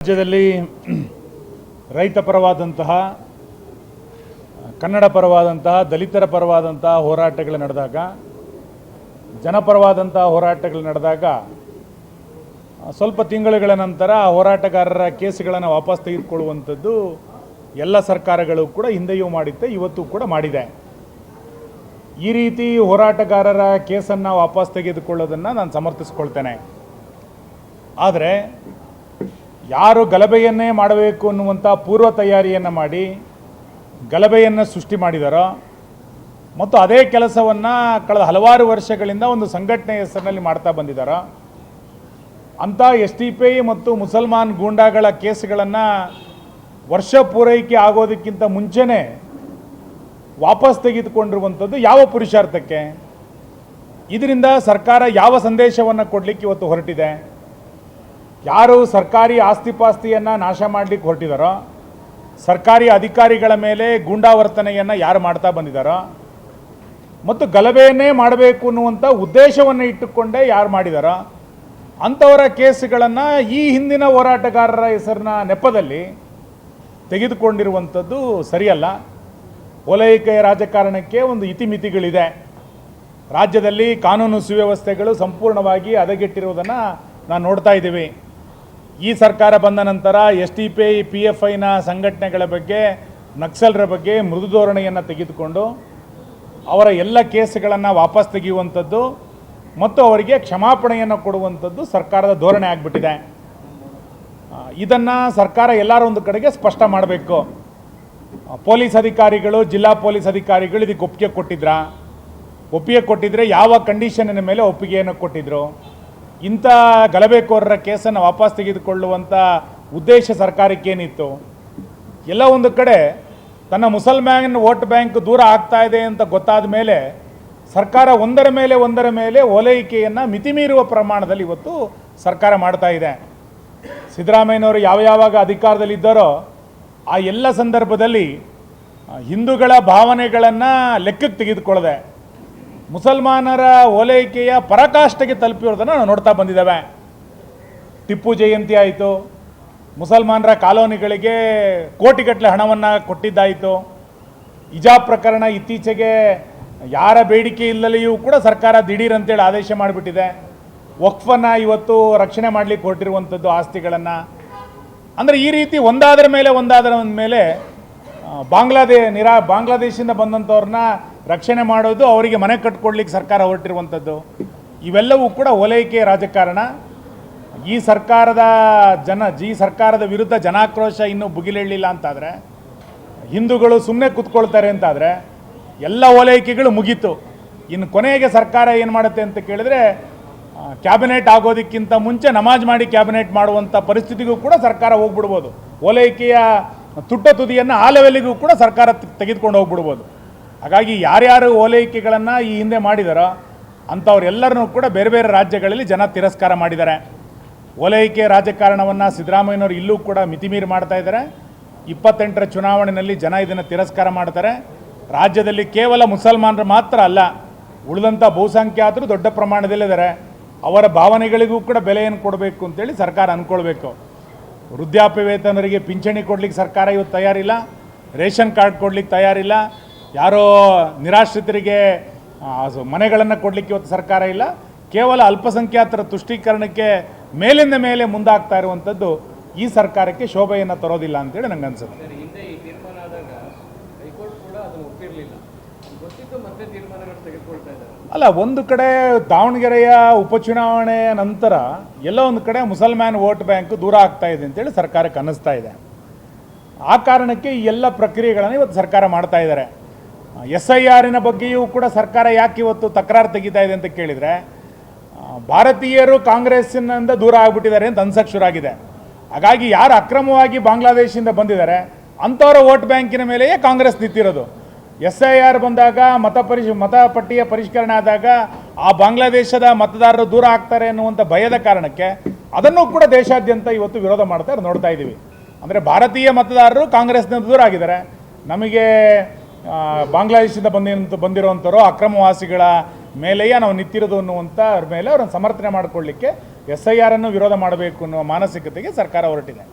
ರಾಜ್ಯದಲ್ಲಿ ರೈತ ಪರವಾದಂತಹ ಕನ್ನಡ ಪರವಾದಂತಹ ದಲಿತರ ಪರವಾದಂತಹ ಹೋರಾಟಗಳು ನಡೆದಾಗ ಜನಪರವಾದಂತಹ ಹೋರಾಟಗಳು ನಡೆದಾಗ ಸ್ವಲ್ಪ ತಿಂಗಳುಗಳ ನಂತರ ಆ ಹೋರಾಟಗಾರರ ಕೇಸುಗಳನ್ನು ವಾಪಸ್ ತೆಗೆದುಕೊಳ್ಳುವಂಥದ್ದು ಎಲ್ಲ ಸರ್ಕಾರಗಳು ಕೂಡ ಹಿಂದೆಯೂ ಮಾಡಿತ್ತೆ, ಇವತ್ತು ಕೂಡ ಮಾಡಿದೆ. ಈ ರೀತಿ ಹೋರಾಟಗಾರರ ಕೇಸನ್ನು ವಾಪಸ್ ತೆಗೆದುಕೊಳ್ಳೋದನ್ನು ನಾನು ಸಮರ್ಥಿಸ್ಕೊಳ್ತೇನೆ. ಆದರೆ ಯಾರು ಗಲಭೆಯನ್ನೇ ಮಾಡಬೇಕು ಅನ್ನುವಂಥ ಪೂರ್ವ ತಯಾರಿಯನ್ನು ಮಾಡಿ ಗಲಭೆಯನ್ನು ಸೃಷ್ಟಿ ಮಾಡಿದಾರೋ ಮತ್ತು ಅದೇ ಕೆಲಸವನ್ನು ಕಳೆದ ಹಲವಾರು ವರ್ಷಗಳಿಂದ ಒಂದು ಸಂಘಟನೆ ಹೆಸರಿನಲ್ಲಿ ಮಾಡ್ತಾ ಬಂದಿದ್ದಾರೋ ಅಂಥ SDPI ಮತ್ತು ಮುಸಲ್ಮಾನ್ ಗೂಂಡಾಗಳ ಕೇಸುಗಳನ್ನು ವರ್ಷ ಪೂರೈಕೆ ಆಗೋದಕ್ಕಿಂತ ಮುಂಚೆನೇ ವಾಪಸ್ ತೆಗೆದುಕೊಂಡಿರುವಂಥದ್ದು ಯಾವ ಪುರುಷಾರ್ಥಕ್ಕೆ? ಇದರಿಂದ ಸರ್ಕಾರ ಯಾವ ಸಂದೇಶವನ್ನು ಕೊಡಲಿಕ್ಕೆ ಇವತ್ತು ಹೊರಟಿದೆ? ಯಾರು ಸರ್ಕಾರಿ ಆಸ್ತಿಪಾಸ್ತಿಯನ್ನು ನಾಶ ಮಾಡಲಿಕ್ಕೆ ಹೊರಟಿದ್ದಾರೋ, ಸರ್ಕಾರಿ ಅಧಿಕಾರಿಗಳ ಮೇಲೆ ಗೂಂಡಾವರ್ತನೆಯನ್ನು ಯಾರು ಮಾಡ್ತಾ ಬಂದಿದ್ದಾರೋ ಮತ್ತು ಗಲಭೆಯನ್ನೇ ಮಾಡಬೇಕು ಅನ್ನುವಂಥ ಉದ್ದೇಶವನ್ನು ಇಟ್ಟುಕೊಂಡೇ ಯಾರು ಮಾಡಿದಾರೋ ಅಂಥವರ ಕೇಸುಗಳನ್ನು ಈ ಹಿಂದಿನ ಹೋರಾಟಗಾರರ ಹೆಸರಿನ ನೆಪದಲ್ಲಿ ತೆಗೆದುಕೊಂಡಿರುವಂಥದ್ದು ಸರಿಯಲ್ಲ. ಓಲೈಕೆಯ ರಾಜಕಾರಣಕ್ಕೆ ಒಂದು ಇತಿಮಿತಿಗಳಿದೆ. ರಾಜ್ಯದಲ್ಲಿ ಕಾನೂನು ಸುವ್ಯವಸ್ಥೆಗಳು ಸಂಪೂರ್ಣವಾಗಿ ಹದಗೆಟ್ಟಿರುವುದನ್ನು ನಾನು ನೋಡ್ತಾ ಇದ್ದೀವಿ. ಈ ಸರ್ಕಾರ ಬಂದ ನಂತರ SDPI PFIನ ಸಂಘಟನೆಗಳ ಬಗ್ಗೆ, ನಕ್ಸಲರ ಬಗ್ಗೆ ಮೃದು ಧೋರಣೆಯನ್ನು ತೆಗೆದುಕೊಂಡು ಅವರ ಎಲ್ಲ ಕೇಸುಗಳನ್ನು ವಾಪಸ್ ತೆಗೆಯುವಂಥದ್ದು ಮತ್ತು ಅವರಿಗೆ ಕ್ಷಮಾಪಣೆಯನ್ನು ಕೊಡುವಂಥದ್ದು ಸರ್ಕಾರದ ಧೋರಣೆ ಆಗಿಬಿಟ್ಟಿದೆ. ಇದನ್ನು ಸರ್ಕಾರ ಎಲ್ಲರೂ ಒಂದು ಕಡೆಗೆ ಸ್ಪಷ್ಟ ಮಾಡಬೇಕು. ಪೊಲೀಸ್ ಅಧಿಕಾರಿಗಳು, ಜಿಲ್ಲಾ ಪೊಲೀಸ್ ಅಧಿಕಾರಿಗಳು ಇದಕ್ಕೆ ಒಪ್ಪಿಗೆ ಕೊಟ್ಟಿದ್ರಾ? ಒಪ್ಪಿಗೆ ಕೊಟ್ಟಿದ್ರೆ ಯಾವ ಕಂಡೀಷನ್ನಿನ ಮೇಲೆ ಒಪ್ಪಿಗೆಯನ್ನು ಕೊಟ್ಟಿದ್ರು? ಇಂಥ ಗಲಭೆಕೋರರ ಕೇಸನ್ನು ವಾಪಸ್ ತೆಗೆದುಕೊಳ್ಳುವಂಥ ಉದ್ದೇಶ ಸರ್ಕಾರಕ್ಕೇನಿತ್ತು? ಎಲ್ಲ ಒಂದು ಕಡೆ ತನ್ನ ಮುಸಲ್ಮಾನ್ ವೋಟ್ ಬ್ಯಾಂಕ್ ದೂರ ಆಗ್ತಾ ಇದೆ ಅಂತ ಗೊತ್ತಾದ ಮೇಲೆ ಸರ್ಕಾರ ಒಂದರ ಮೇಲೆ ಓಲೈಕೆಯನ್ನು ಮಿತಿಮೀರುವ ಪ್ರಮಾಣದಲ್ಲಿ ಇವತ್ತು ಸರ್ಕಾರ ಮಾಡ್ತಾ ಇದೆ. ಸಿದ್ದರಾಮಯ್ಯನವರು ಯಾವಾಗ ಅಧಿಕಾರದಲ್ಲಿದ್ದಾರೋ ಆ ಎಲ್ಲ ಸಂದರ್ಭದಲ್ಲಿ ಹಿಂದೂಗಳ ಭಾವನೆಗಳನ್ನು ಲೆಕ್ಕಕ್ಕೆ ತೆಗೆದುಕೊಳ್ಳದೆ ಮುಸಲ್ಮಾನರ ಓಲೈಕೆಯ ಪರಾಕಾಷ್ಠೆಗೆ ತಲುಪಿರೋದನ್ನು ನಾವು ನೋಡ್ತಾ ಬಂದಿದ್ದೇವೆ. ಟಿಪ್ಪು ಜಯಂತಿ ಆಯಿತು, ಮುಸಲ್ಮಾನರ ಕಾಲೋನಿಗಳಿಗೆ ಕೋಟಿಗಟ್ಟಲೆ ಹಣವನ್ನು ಕೊಟ್ಟಿದ್ದಾಯಿತು. ಹಿಜಾಬ್ ಪ್ರಕರಣ ಇತ್ತೀಚೆಗೆ ಯಾರ ಬೇಡಿಕೆ ಇಲ್ಲದೆಯೂ ಕೂಡ ಸರ್ಕಾರ ದಿಢೀರ್ ಅಂತೇಳಿ ಆದೇಶ ಮಾಡಿಬಿಟ್ಟಿದೆ. ವಕ್ಫನ್ನು ಇವತ್ತು ರಕ್ಷಣೆ ಮಾಡಲಿಕ್ಕೆ ಹೊರಟಿರುವಂಥದ್ದು ಆಸ್ತಿಗಳನ್ನು. ಅಂದರೆ ಈ ರೀತಿ ಒಂದಾದರ ಮೇಲೆ ಬಾಂಗ್ಲಾದೇಶದಿಂದ ಬಂದಂಥವ್ರನ್ನ ರಕ್ಷಣೆ ಮಾಡೋದು, ಅವರಿಗೆ ಮನೆ ಕಟ್ಕೊಡ್ಲಿಕ್ಕೆ ಸರ್ಕಾರ ಹೊರಟಿರುವಂಥದ್ದು, ಇವೆಲ್ಲವೂ ಕೂಡ ಓಲೈಕೆ ರಾಜಕಾರಣ. ಈ ಸರ್ಕಾರದ ವಿರುದ್ಧ ಜನಾಕ್ರೋಶ ಇನ್ನೂ ಭುಗಿಲೇಳಲಿಲ್ಲ ಅಂತಾದರೆ, ಹಿಂದೂಗಳು ಸುಮ್ಮನೆ ಕೂತ್ಕೊಳ್ತಾರೆ ಅಂತಾದರೆ ಎಲ್ಲ ಓಲೈಕೆಗಳು ಮುಗೀತು. ಇನ್ನು ಕೊನೆಗೆ ಸರ್ಕಾರ ಏನು ಮಾಡುತ್ತೆ ಅಂತ ಕೇಳಿದ್ರೆ, ಕ್ಯಾಬಿನೆಟ್ ಆಗೋದಕ್ಕಿಂತ ಮುಂಚೆ ನಮಾಜ್ ಮಾಡಿ ಕ್ಯಾಬಿನೆಟ್ ಮಾಡುವಂಥ ಪರಿಸ್ಥಿತಿಗೂ ಕೂಡ ಸರ್ಕಾರ ಹೋಗ್ಬಿಡ್ಬೋದು. ಓಲೈಕೆಯ ತುಟ್ಟ ತುದಿಯನ್ನು ಆ ಲೆವೆಲಿಗೂ ಕೂಡ ಸರ್ಕಾರ ತೆಗೆದುಕೊಂಡು ಹೋಗ್ಬಿಡ್ಬೋದು. ಹಾಗಾಗಿ ಯಾರ್ಯಾರು ಓಲೈಕೆಗಳನ್ನು ಈ ಹಿಂದೆ ಮಾಡಿದಾರೋ ಅಂಥವ್ರೆಲ್ಲರನ್ನೂ ಕೂಡ ಬೇರೆ ಬೇರೆ ರಾಜ್ಯಗಳಲ್ಲಿ ಜನ ತಿರಸ್ಕಾರ ಮಾಡಿದ್ದಾರೆ. ಓಲೈಕೆ ರಾಜಕಾರಣವನ್ನು ಸಿದ್ದರಾಮಯ್ಯನವರು ಇಲ್ಲೂ ಕೂಡ ಮಿತಿಮೀರಿ ಮಾಡ್ತಾ ಇದ್ದಾರೆ. 28ರ ಚುನಾವಣೆಯಲ್ಲಿ ಜನ ಇದನ್ನು ತಿರಸ್ಕಾರ ಮಾಡ್ತಾರೆ. ರಾಜ್ಯದಲ್ಲಿ ಕೇವಲ ಮುಸಲ್ಮಾನರು ಮಾತ್ರ ಅಲ್ಲ, ಉಳಿದಂಥ ಬಹುಸಂಖ್ಯಾತರು ದೊಡ್ಡ ಪ್ರಮಾಣದಲ್ಲಿದ್ದಾರೆ. ಅವರ ಭಾವನೆಗಳಿಗೂ ಕೂಡ ಬೆಲೆಯನ್ನು ಕೊಡಬೇಕು ಅಂತೇಳಿ ಸರ್ಕಾರ ಅಂದ್ಕೊಳ್ಬೇಕು. ವೃದ್ಧಾಪ್ಯ ವೇತನರಿಗೆ ಪಿಂಚಣಿ ಕೊಡಲಿಕ್ಕೆ ಸರ್ಕಾರ ಇವತ್ತು ತಯಾರಿಲ್ಲ, ರೇಷನ್ ಕಾರ್ಡ್ ಕೊಡಲಿಕ್ಕೆ ತಯಾರಿಲ್ಲ, ಯಾರೋ ನಿರಾಶ್ರಿತರಿಗೆ ಮನೆಗಳನ್ನು ಕೊಡಲಿಕ್ಕೆ ಇವತ್ತು ಸರ್ಕಾರ ಇಲ್ಲ. ಕೇವಲ ಅಲ್ಪಸಂಖ್ಯಾತರ ತುಷ್ಟೀಕರಣಕ್ಕೆ ಮೇಲಿಂದ ಮೇಲೆ ಮುಂದಾಗ್ತಾ ಇರುವಂಥದ್ದು ಈ ಸರ್ಕಾರಕ್ಕೆ ಶೋಭೆಯನ್ನು ತರೋದಿಲ್ಲ ಅಂತೇಳಿ ನಂಗೆ ಅನ್ಸುತ್ತೆ. ಅಲ್ಲ, ಒಂದು ಕಡೆ ದಾವಣಗೆರೆಯ ಉಪಚುನಾವಣೆಯ ನಂತರ ಎಲ್ಲ ಒಂದು ಕಡೆ ಮುಸಲ್ಮಾನ್ ವೋಟ್ ಬ್ಯಾಂಕ್ ದೂರ ಆಗ್ತಾ ಇದೆ ಅಂತೇಳಿ ಸರ್ಕಾರಕ್ಕೆ ಅನ್ನಿಸ್ತಾ ಇದೆ. ಆ ಕಾರಣಕ್ಕೆ ಈ ಎಲ್ಲ ಪ್ರಕ್ರಿಯೆಗಳನ್ನು ಇವತ್ತು ಸರ್ಕಾರ ಮಾಡ್ತಾ ಇದ್ದಾರೆ. SIRನ ಬಗ್ಗೆಯೂ ಕೂಡ ಸರ್ಕಾರ ಯಾಕೆ ಇವತ್ತು ತಕರಾರು ತೆಗಿತಾ ಇದೆ ಅಂತ ಕೇಳಿದರೆ, ಭಾರತೀಯರು ಕಾಂಗ್ರೆಸ್ಸಿನಿಂದ ದೂರ ಆಗಿಬಿಟ್ಟಿದ್ದಾರೆ ಅಂತ ಅನ್ಸಕ್ಕೆ ಶುರುವಾಗಿದೆ. ಹಾಗಾಗಿ ಯಾರು ಅಕ್ರಮವಾಗಿ ಬಾಂಗ್ಲಾದೇಶದಿಂದ ಬಂದಿದ್ದಾರೆ ಅಂಥವರ ವೋಟ್ ಬ್ಯಾಂಕಿನ ಮೇಲೆಯೇ ಕಾಂಗ್ರೆಸ್ ನಿಂತಿರೋದು. SIR ಬಂದಾಗ ಮತಪಟ್ಟಿಯ ಪರಿಷ್ಕರಣೆ ಆದಾಗ ಆ ಬಾಂಗ್ಲಾದೇಶದ ಮತದಾರರು ದೂರ ಆಗ್ತಾರೆ ಅನ್ನುವಂಥ ಭಯದ ಕಾರಣಕ್ಕೆ ಅದನ್ನು ಕೂಡ ದೇಶಾದ್ಯಂತ ಇವತ್ತು ವಿರೋಧ ಮಾಡ್ತಾರೆ ನೋಡ್ತಾ ಇದ್ದೀವಿ. ಅಂದರೆ ಭಾರತೀಯ ಮತದಾರರು ಕಾಂಗ್ರೆಸ್ನಿಂದ ದೂರ ಆಗಿದ್ದಾರೆ. ನಮಗೆ ಬಾಂಗ್ಲಾದೇಶದಿಂದ ಬಂದಿರುವಂಥವರು ಅಕ್ರಮವಾಸಿಗಳ ಮೇಲೆಯೇ ನಾವು ನಿಂತಿರೋದು ಅನ್ನುವಂಥ ಮೇಲೆ ಅವರನ್ನು ಸಮರ್ಥನೆ ಮಾಡಿಕೊಳ್ಳಲಿಕ್ಕೆ SIR ಅನ್ನು ವಿರೋಧ ಮಾಡಬೇಕು ಅನ್ನುವ ಮಾನಸಿಕತೆಗೆ ಸರ್ಕಾರ ಹೊರಟಿದೆ.